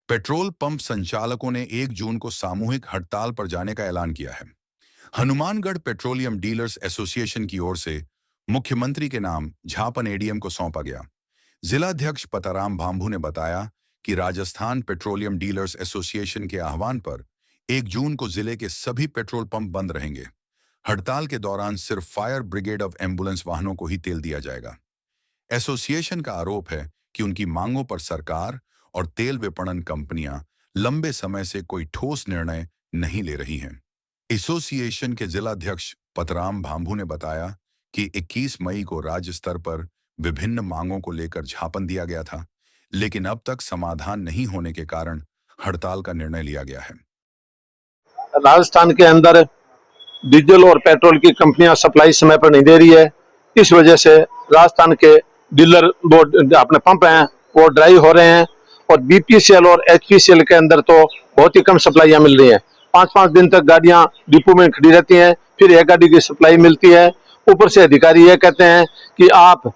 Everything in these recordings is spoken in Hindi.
पेट्रोल पंप संचालकों ने 1 जून को सामूहिक हड़ताल पर जाने का ऐलान किया है। हनुमानगढ़ पेट्रोलियम डीलर्स एसोसिएशन की ओर से मुख्यमंत्री के नाम झापन एडीएम को सौंपा गया। जिलाध्यक्ष पताराम भांभू ने बताया कि राजस्थान पेट्रोलियम डीलर्स एसोसिएशन के आह्वान पर 1 जून को जिले के सभी पेट्रोल पंप बंद रहेंगे। हड़ताल के दौरान सिर्फ फायर ब्रिगेड ऑफ एम्बुलेंस वाहनों को ही तेल दिया जाएगा। एसोसिएशन का आरोप है कि उनकी मांगों पर सरकार और तेल विपणन कंपनियां लंबे समय से कोई ठोस निर्णय नहीं ले रही हैं। एसोसिएशन के जिलाध्यक्ष पतराम भांभू ने बताया कि 21 मई को राज्य स्तर पर विभिन्न मांगों को लेकर ज्ञापन दिया गया था, लेकिन अब तक समाधान नहीं होने के कारण हड़ताल का निर्णय लिया गया है। राजस्थान के अंदर डीजल और पेट्रोल की कंपनियां सप्लाई समय पर नहीं दे रही है। इस वजह से राजस्थान के डीलर वो अपने पंप हैं वो ड्राई हो रहे हैं और बीपीसीएल और एचपीसीएल के अंदर तो बहुत ही कम सप्लाईयां मिल रही हैं। 5-5 दिन तक गाड़ियां डिपो में खड़ी रहती हैं, फिर एक गाड़ी की सप्लाई मिलती है। ऊपर से अधिकारी ये कहते हैं कि आप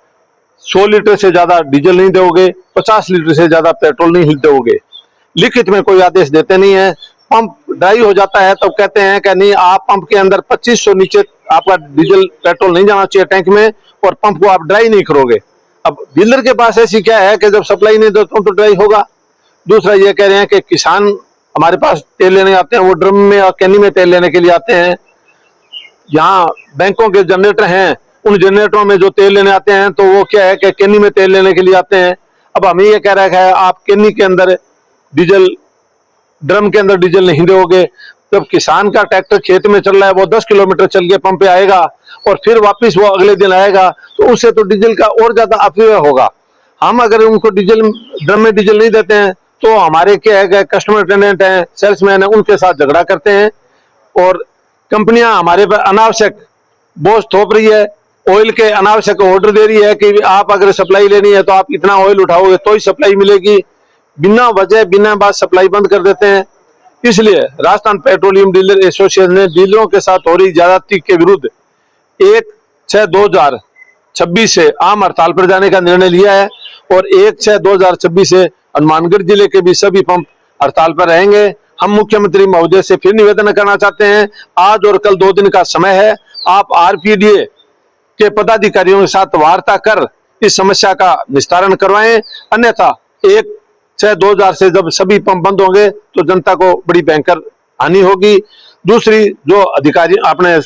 100 लीटर से ज्यादा डीजल नहीं दोगे, 50 लीटर से ज्यादा पेट्रोल नहीं दोगे। लिखित में कोई आदेश देते नहीं है। पंप ड्राई हो जाता है तो कहते हैं कि नहीं, आप पंप के अंदर 2500 नीचे आपका डीजल पेट्रोल नहीं जाना चाहिए टैंक में और पंप को आप ड्राई नहीं करोगे। अब डीलर के पास ऐसी क्या है कि जब सप्लाई नहीं दो तो ड्राई होगा। दूसरा ये कह रहे हैं कि किसान हमारे पास तेल लेने आते हैं, वो ड्रम में और कैनी में तेल लेने के लिए आते हैं। यहाँ बैंकों के जनरेटर हैं, उन जनरेटरों में जो तेल लेने आते हैं तो वो क्या है कि कैनी में तेल लेने के लिए आते हैं। अब हमें ये कह रहा है आप कैनी के अंदर डीजल, ड्रम के अंदर डीजल नहीं दोगे। जब किसान का ट्रैक्टर खेत में चल रहा है, वो 10 किलोमीटर चल के पंप पे आएगा और फिर वापस वो अगले दिन आएगा, तो उससे तो डीजल का और ज्यादा अपव्यय होगा। हम अगर उनको डीजल, ड्रम में डीजल नहीं देते हैं तो हमारे क्या है, कस्टमर अटेंडेंट हैं, सेल्समैन है, उनके साथ झगड़ा करते हैं और कंपनियां हमारे पर अनावश्यक बोझ थोप रही है। ऑयल के अनावश्यक ऑर्डर दे रही है कि आप अगर सप्लाई लेनी है तो आप इतना ऑयल उठाओगे तो ही सप्लाई मिलेगी। बिना वजह बिना बात सप्लाई बंद कर देते हैं। इसलिए राजस्थान पेट्रोलियम डीलर एसोसिएशन ने डीलरों के साथ हो रही ज्यादती के विरुद्ध 1/6/2026 से आम हड़ताल पर जाने का निर्णय लिया है और 1/6/2026 से हनुमानगढ़ जिले के भी सभी पंप हड़ताल पर रहेंगे। हम मुख्यमंत्री महोदय से फिर निवेदन करना चाहते हैं, आज और कल 2 दिन का समय है, आप आरपीडीए के पदाधिकारियों के साथ वार्ता कर इस समस्या का निस्तारण करवाएं, अन्यथा 1/6/2000 से जब सभी पंप बंद होंगे तो जनता को बड़ी भयंकर हानि होगी। दूसरी, जो अधिकारी अपने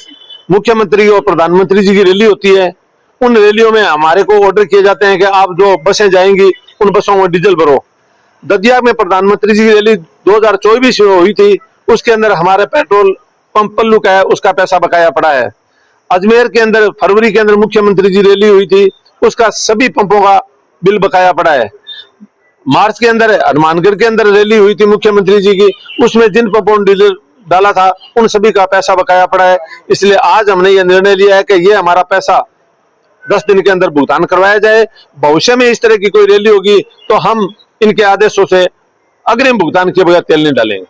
मुख्यमंत्री और प्रधानमंत्री जी की रैली होती है, उन रैलियों में हमारे को ऑर्डर किए जाते हैं कि आप जो बसें जाएंगी उन बसों में डीजल भरो। दतिया में प्रधानमंत्री जी की रैली 2024 में हुई थी, उसके अंदर हमारे पेट्रोल पंप पल्लू का है, उसका पैसा बकाया पड़ा है। अजमेर के अंदर फरवरी के अंदर मुख्यमंत्री जी रैली हुई थी, उसका सभी पंपों का बिल बकाया पड़ा है। मार्च के अंदर हनुमानगढ़ के अंदर रैली हुई थी मुख्यमंत्री जी की, उसमें जिन पंपों ने डीजल डाला था उन सभी का पैसा बकाया पड़ा है। इसलिए आज हमने ये निर्णय लिया है कि ये हमारा पैसा 10 दिन के अंदर भुगतान करवाया जाए। भविष्य में इस तरह की कोई रैली होगी तो हम इनके आदेशों से अग्रिम भुगतान के बगैर तेल नहीं डालेंगे।